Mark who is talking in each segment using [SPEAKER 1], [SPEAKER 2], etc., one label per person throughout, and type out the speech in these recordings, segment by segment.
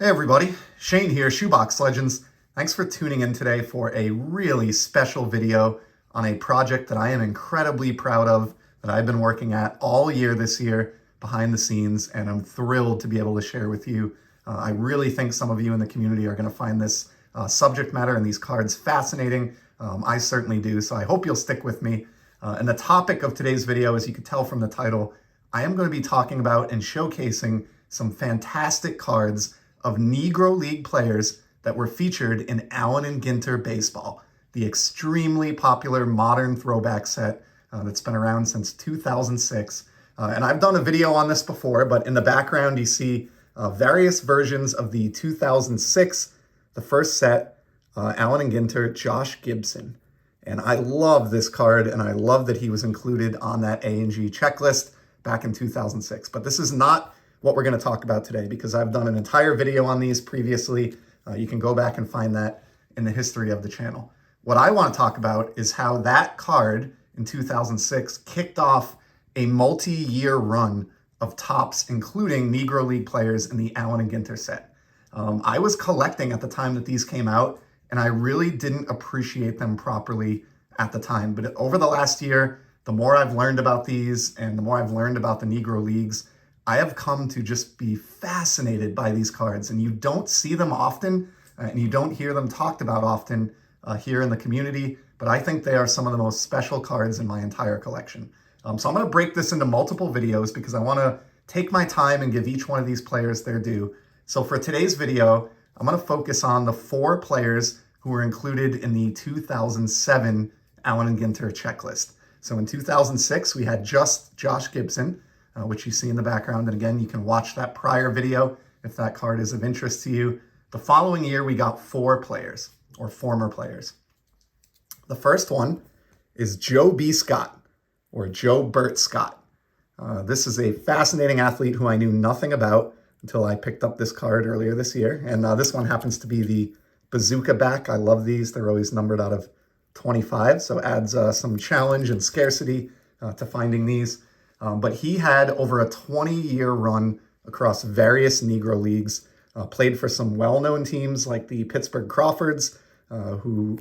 [SPEAKER 1] Hey everybody, Shane here, Shoebox Legends. Thanks for tuning in today for a really special video on a project that I am incredibly proud of, that I've been working at all year this year behind the scenes, and I'm thrilled to be able to share with you. I really think some of you in the community are going to find this subject matter and these cards fascinating. I certainly do, so I hope you'll stick with me. And the topic of today's video, as you can tell from the title, I am going to be talking about and showcasing some fantastic cards of Negro League players that were featured in Allen and Ginter Baseball, the extremely popular modern throwback set that's been around since 2006. And I've done a video on this before, but in the background you see various versions of the 2006, the first set, Allen and Ginter, Josh Gibson. And I love this card, and I love that he was included on that A&G checklist back in 2006. But this is not what we're going to talk about today, because I've done an entire video on these previously. You can go back and find that in the history of the channel. What I want to talk about is how that card in 2006 kicked off a multi-year run of tops, including Negro League players in the Allen and Ginter set. I was collecting at the time that these came out, and I really didn't appreciate them properly at the time. But over the last year, the more I've learned about these and the more I've learned about the Negro Leagues, I have come to just be fascinated by these cards, and you don't see them often, and you don't hear them talked about often here in the community, but I think they are some of the most special cards in my entire collection. So I'm going to break this into multiple videos because I want to take my time and give each one of these players their due. So for today's video, I'm going to focus on the 4 players who were included in the 2007 Allen and Ginter checklist. So in 2006, we had just Josh Gibson, which you see in the background. And again, you can watch that prior video if that card is of interest to you. The following year, we got 4 players, or former players. The first one is Joe B. Scott, or Joe Burt Scott. This is a fascinating athlete who I knew nothing about until I picked up this card earlier this year. And this one happens to be the Bazooka back. I love these. They're always numbered out of 25, so adds some challenge and scarcity to finding these. But he had over a 20-year run across various Negro Leagues, played for some well-known teams like the Pittsburgh Crawfords, who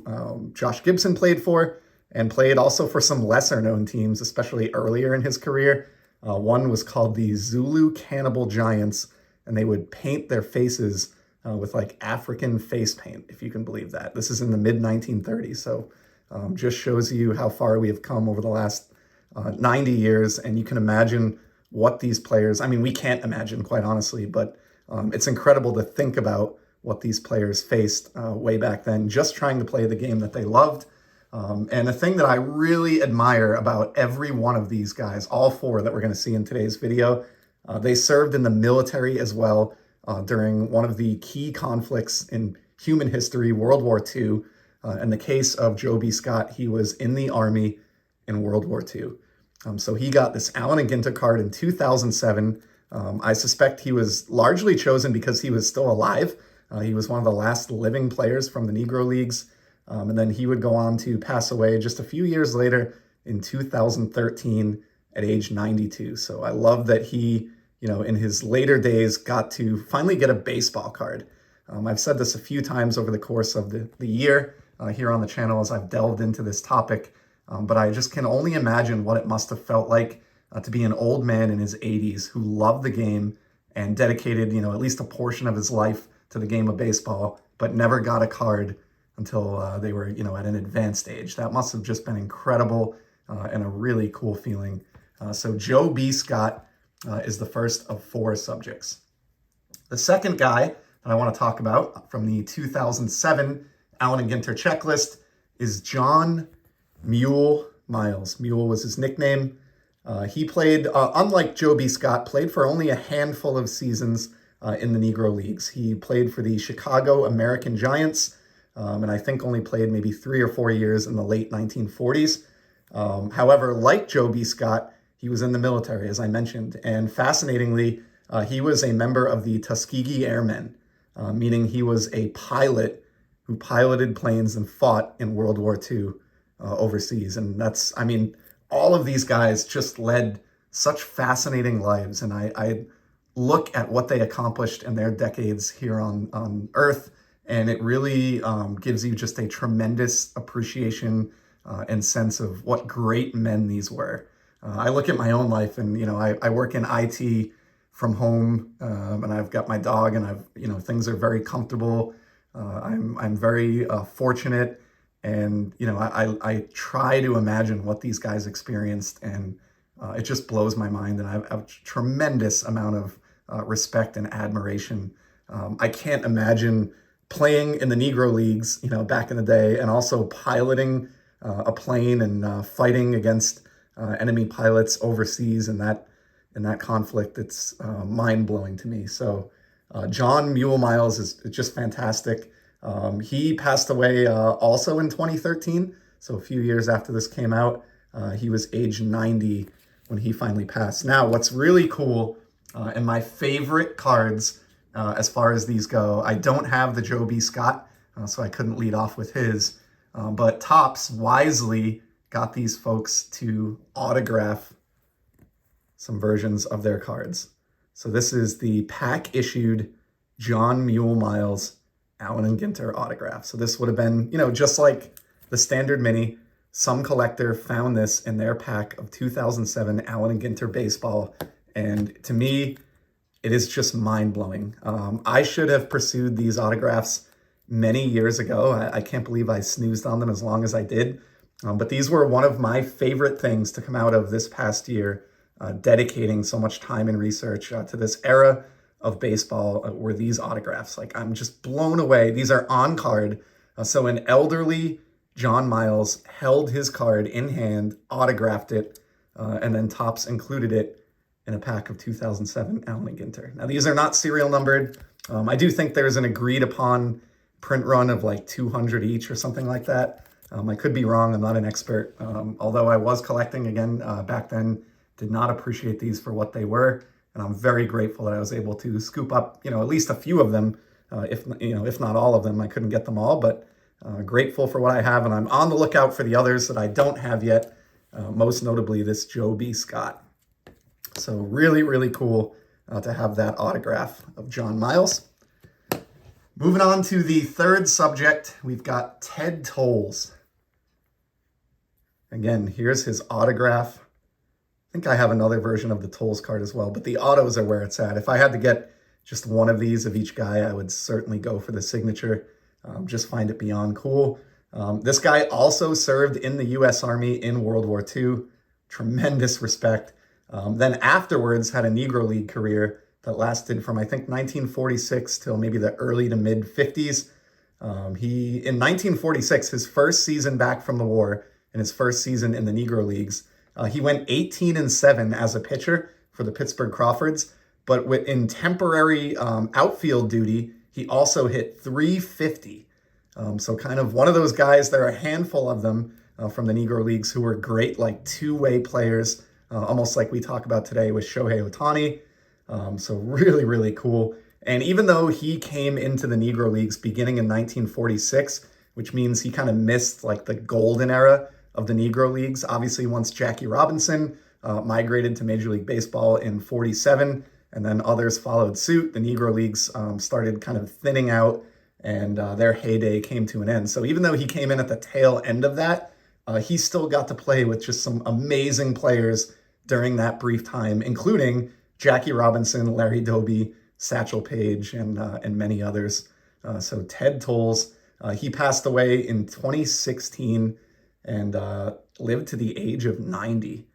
[SPEAKER 1] Josh Gibson played for, and played also for some lesser-known teams, especially earlier in his career. One was called the Zulu Cannibal Giants, and they would paint their faces with like African face paint, if you can believe that. This is in the mid-1930s, so just shows you how far we have come over the last 90 years, and you can imagine what these players, I mean, we can't imagine, quite honestly, but it's incredible to think about what these players faced way back then, just trying to play the game that they loved. And a thing that I really admire about every one of these guys, all 4 that we're going to see in today's video, they served in the military as well during one of the key conflicts in human history, World War II. In the case of Joe B. Scott, he was in the Army in World War II. So he got this Allen and Ginter card in 2007. I suspect he was largely chosen because he was still alive. He was one of the last living players from the Negro Leagues. And then he would go on to pass away just a few years later in 2013 at age 92. So I love that he, in his later days got to finally get a baseball card. I've said this a few times over the course of the year here on the channel as I've delved into this topic. But I just can only imagine what it must have felt like to be an old man in his 80s who loved the game and dedicated, at least a portion of his life to the game of baseball, but never got a card until they were, at an advanced age. That must have just been incredible and a really cool feeling. So Joe B. Scott is the first of 4 subjects. The second guy that I want to talk about from the 2007 Allen and Ginter checklist is John Mule Miles. Mule was his nickname. He played, unlike Joe B. Scott, played for only a handful of seasons in the Negro Leagues. He played for the Chicago American Giants, and I think only played maybe 3 or 4 years in the late 1940s. However, like Joe B. Scott, he was in the military, as I mentioned, and fascinatingly, he was a member of the Tuskegee Airmen, meaning he was a pilot who piloted planes and fought in World War II. Overseas. And that's, I mean, all of these guys just led such fascinating lives. And I look at what they accomplished in their decades here on Earth, and it really gives you just a tremendous appreciation and sense of what great men these were. I look at my own life, and I work in IT from home, and I've got my dog, and things are very comfortable. I'm very fortunate, and I try to imagine what these guys experienced, and it just blows my mind, and I have a tremendous amount of respect and admiration. I can't imagine playing in the Negro Leagues, back in the day, and also piloting a plane and fighting against enemy pilots overseas in that conflict. It's mind-blowing to me. So John Mule Miles is just fantastic. He passed away also in 2013, so a few years after this came out. He was age 90 when he finally passed. Now, what's really cool, and my favorite cards as far as these go, I don't have the Joe B. Scott, so I couldn't lead off with his, but Topps wisely got these folks to autograph some versions of their cards. So this is the pack-issued John Mule Miles Allen and Ginter autograph. So this would have been, just like the standard mini, some collector found this in their pack of 2007 Allen and Ginter baseball. And to me, it is just mind-blowing. I should have pursued these autographs many years ago. I can't believe I snoozed on them as long as I did. But these were one of my favorite things to come out of this past year, dedicating so much time and research to this era of baseball were these autographs. Like, I'm just blown away. These are on card. So an elderly John Miles held his card in hand, autographed it, and then Topps included it in a pack of 2007 Allen and Ginter. Now, these are not serial numbered. I do think there's an agreed upon print run of like 200 each or something like that. I could be wrong. I'm not an expert. Although I was collecting again back then, did not appreciate these for what they were. And I'm very grateful that I was able to scoop up, at least a few of them. If not all of them. I couldn't get them all, but grateful for what I have. And I'm on the lookout for the others that I don't have yet. Most notably this Joe B. Scott. So really, really cool to have that autograph of John Miles. Moving on to the third subject, we've got Ted Toles. Again, here's his autograph. I think I have another version of the Toles card as well, but the autos are where it's at. If I had to get just one of these of each guy, I would certainly go for the signature. Just find it beyond cool. This guy also served in the U.S. Army in World War II. Tremendous respect. Then afterwards had a Negro League career that lasted from, I think, 1946 till maybe the early to mid 50s. In 1946, his first season back from the war and his first season in the Negro Leagues, he went 18-7 as a pitcher for the Pittsburgh Crawfords, but in temporary outfield duty, he also hit .350. So kind of one of those guys. There are a handful of them from the Negro Leagues who were great, like two-way players, almost like we talk about today with Shohei Ohtani. So really, really cool. And even though he came into the Negro Leagues beginning in 1946, which means he kind of missed like the golden era of the Negro Leagues. Obviously, once Jackie Robinson migrated to Major League Baseball in 47, and then others followed suit, the Negro Leagues started kind of thinning out, and their heyday came to an end. So even though he came in at the tail end of that, he still got to play with just some amazing players during that brief time, including Jackie Robinson, Larry Doby, Satchel Paige, and many others. So Ted Toles, he passed away in 2016 and lived to the age of 90.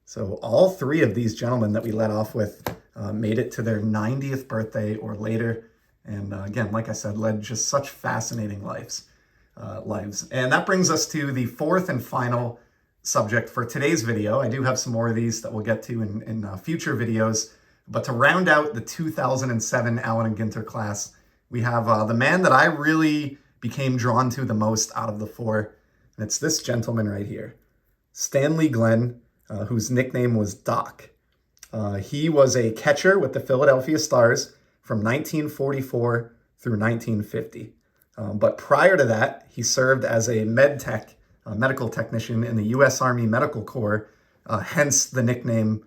[SPEAKER 1] So all three of these gentlemen that we led off with made it to their 90th birthday or later. And again, like I said, led just such fascinating lives. And that brings us to the fourth and final subject for today's video. I do have some more of these that we'll get to in future videos. But to round out the 2007 Allen and Ginter class, we have the man that I really became drawn to the most out of the four. And it's this gentleman right here, Stanley Glenn, whose nickname was Doc. He was a catcher with the Philadelphia Stars from 1944 through 1950. But prior to that, he served as a medical technician in the U.S. Army Medical Corps, hence the nickname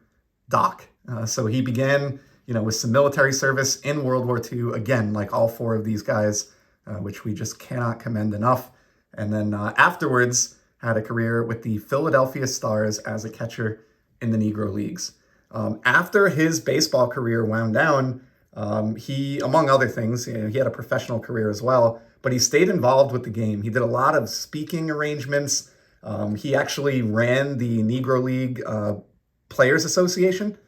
[SPEAKER 1] Doc. So he began with some military service in World War II, again, like all four of these guys, which we just cannot commend enough. And then afterwards, had a career with the Philadelphia Stars as a catcher in the Negro Leagues. After his baseball career wound down, he, among other things, he had a professional career as well, but he stayed involved with the game. He did a lot of speaking arrangements. He actually ran the Negro League Players Association.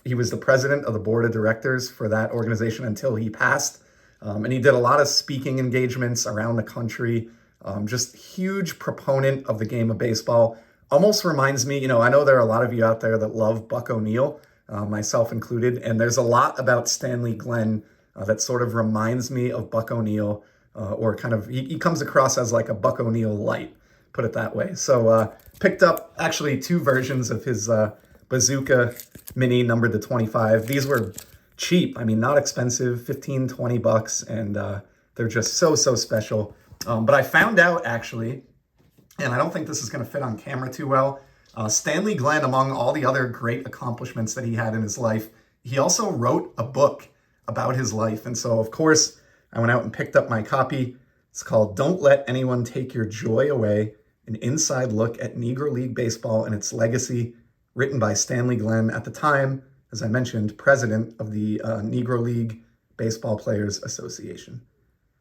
[SPEAKER 1] He was the president of the board of directors for that organization until he passed. And he did a lot of speaking engagements around the country. Just huge proponent of the game of baseball. Almost reminds me, I know there are a lot of you out there that love Buck O'Neil, myself included, and there's a lot about Stanley Glenn that sort of reminds me of Buck O'Neil, or kind of, he comes across as like a Buck O'Neil light, put it that way. So picked up actually 2 versions of his Bazooka Mini numbered to 25. These were cheap, not expensive, 15, 20 bucks, and they're just so special. But I found out actually, and I don't think this is going to fit on camera too well, Stanley Glenn, among all the other great accomplishments that he had in his life, he also wrote a book about his life. And so, of course, I went out and picked up my copy. It's called Don't Let Anyone Take Your Joy Away, an inside look at Negro League baseball and its legacy, written by Stanley Glenn, at the time, as I mentioned, president of the Negro League Baseball Players Association.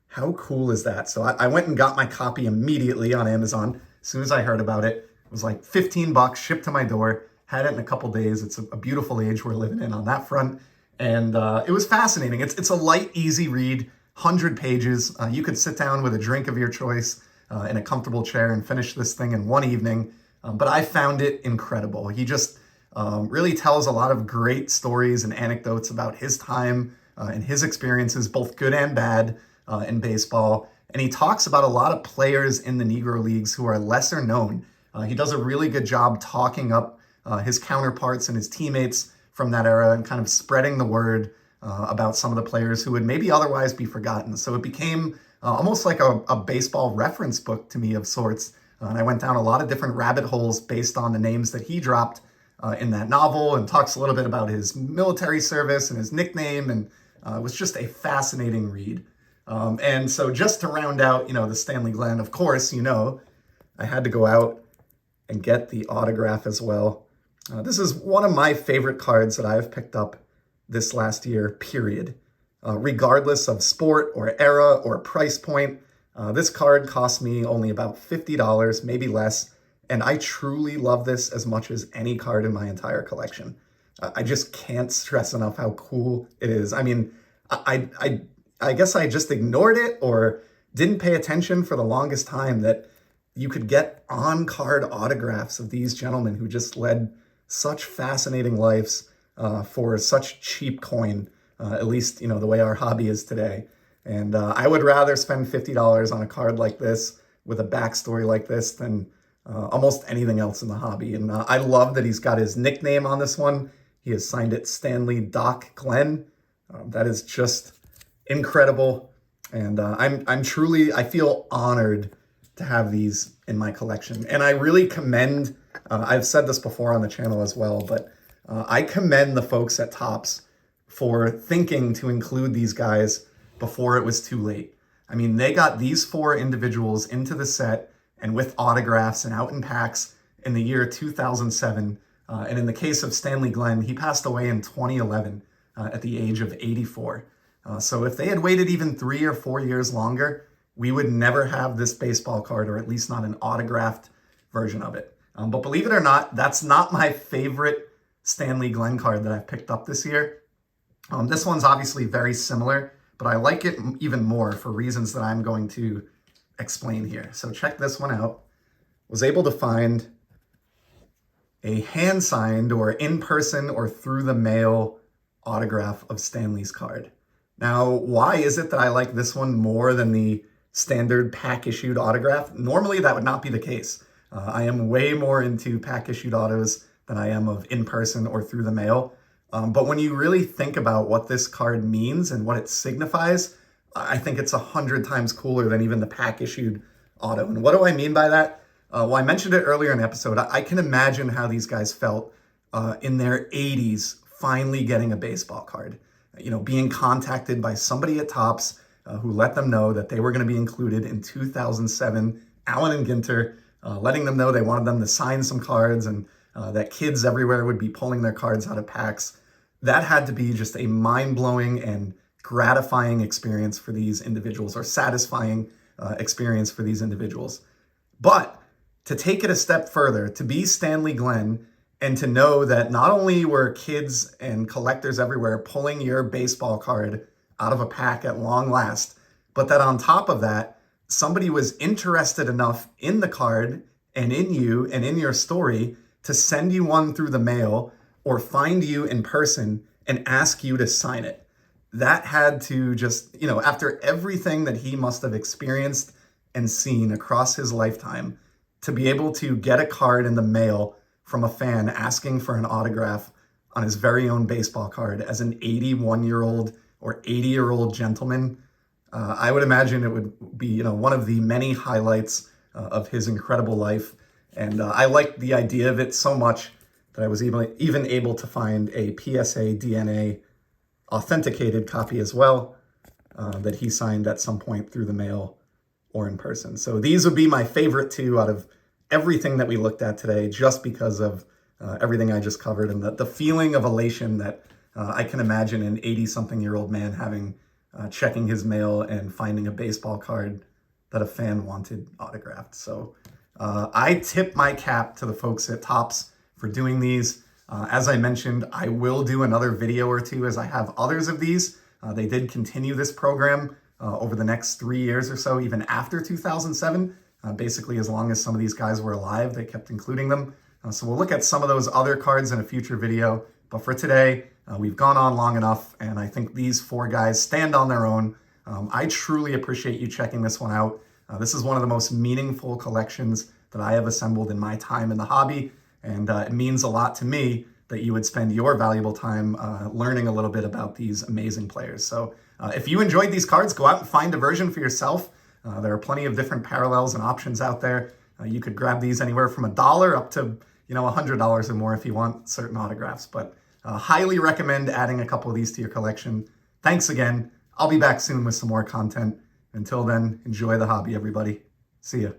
[SPEAKER 1] How cool is that? So I went and got my copy immediately on Amazon. As soon as I heard about it, it was like 15 bucks shipped to my door. Had it in a couple days. It's a beautiful age we're living in on that front. And it was fascinating. It's a light, easy read, 100 pages. You could sit down with a drink of your choice in a comfortable chair and finish this thing in one evening. But I found it incredible. He just really tells a lot of great stories and anecdotes about his time and his experiences, both good and bad, in baseball. And he talks about a lot of players in the Negro Leagues who are lesser known. He does a really good job talking up his counterparts and his teammates from that era and kind of spreading the word about some of the players who would maybe otherwise be forgotten. So it became almost like a baseball reference book to me of sorts. And I went down a lot of different rabbit holes based on the names that he dropped in that novel, and talks a little bit about his military service and his nickname. And it was just a fascinating read. And so just to round out, the Stanley Glenn, of course, I had to go out and get the autograph as well. This is one of my favorite cards that I've picked up this last year, period. Regardless of sport or era or price point, this card cost me only about $50, maybe less. And I truly love this as much as any card in my entire collection. I just can't stress enough how cool it is. I guess I just ignored it or didn't pay attention for the longest time that you could get on-card autographs of these gentlemen who just led such fascinating lives for such cheap coin, at least, the way our hobby is today. And I would rather spend $50 on a card like this with a backstory like this than almost anything else in the hobby. And I love that he's got his nickname on this one. He has signed it Stanley Doc Glenn. That is just incredible. And I feel honored to have these in my collection. And I really commend, I've said this before on the channel as well, but I commend the folks at Topps for thinking to include these guys before it was too late. They got these 4 individuals into the set and with autographs and out in packs in the year 2007. And in the case of Stanley Glenn, he passed away in 2011 at the age of 84. So if they had waited even 3 or 4 years longer, we would never have this baseball card, or at least not an autographed version of it. But believe it or not, that's not my favorite Stanley Glenn card that I've picked up this year. This one's obviously very similar, but I like it even more for reasons that I'm going to explain here. So check this one out. Was able to find a hand-signed or in-person or through the mail autograph of Stanley's card. Now, why is it that I like this one more than the standard pack-issued autograph? Normally, that would not be the case. I am way more into pack-issued autos than I am of in-person or through the mail. But when you really think about what this card means and what it signifies, I think it's 100 times cooler than even the pack-issued auto. And what do I mean by that? Well, I mentioned it earlier in the episode. I can imagine how these guys felt in their 80s, finally getting a baseball card. Being contacted by somebody at Tops who let them know that they were going to be included in 2007 Allen and Ginter, letting them know they wanted them to sign some cards and that kids everywhere would be pulling their cards out of packs. That had to be just a mind-blowing and gratifying experience for these individuals, or satisfying experience for these individuals. But to take it a step further, to be Stanley Glenn, and to know that not only were kids and collectors everywhere pulling your baseball card out of a pack at long last, but that on top of that, somebody was interested enough in the card and in you and in your story to send you one through the mail or find you in person and ask you to sign it. That had to just, after everything that he must have experienced and seen across his lifetime, to be able to get a card in the mail from a fan asking for an autograph on his very own baseball card as an 81-year-old or 80-year-old gentleman, I would imagine it would be, one of the many highlights of his incredible life. And I liked the idea of it so much that I was even able to find a PSA DNA authenticated copy as well that he signed at some point through the mail or in person. So these would be my favorite two out of everything that we looked at today, just because of everything I just covered and the feeling of elation that I can imagine an 80-something-year-old man having, checking his mail and finding a baseball card that a fan wanted autographed. So I tip my cap to the folks at Tops for doing these. As I mentioned, I will do another video or two as I have others of these. They did continue this program over the next 3 years or so, even after 2007. Basically, as long as some of these guys were alive, they kept including them. So we'll look at some of those other cards in a future video. But for today, we've gone on long enough, and I think these four guys stand on their own. I truly appreciate you checking this one out. This is one of the most meaningful collections that I have assembled in my time in the hobby, and it means a lot to me that you would spend your valuable time learning a little bit about these amazing players. So if you enjoyed these cards, go out and find a version for yourself. There are plenty of different parallels and options out there. You could grab these anywhere from $1 up to $100 or more if you want certain autographs. But highly recommend adding a couple of these to your collection. Thanks again. I'll be back soon with some more content. Until then, enjoy the hobby, everybody. See ya.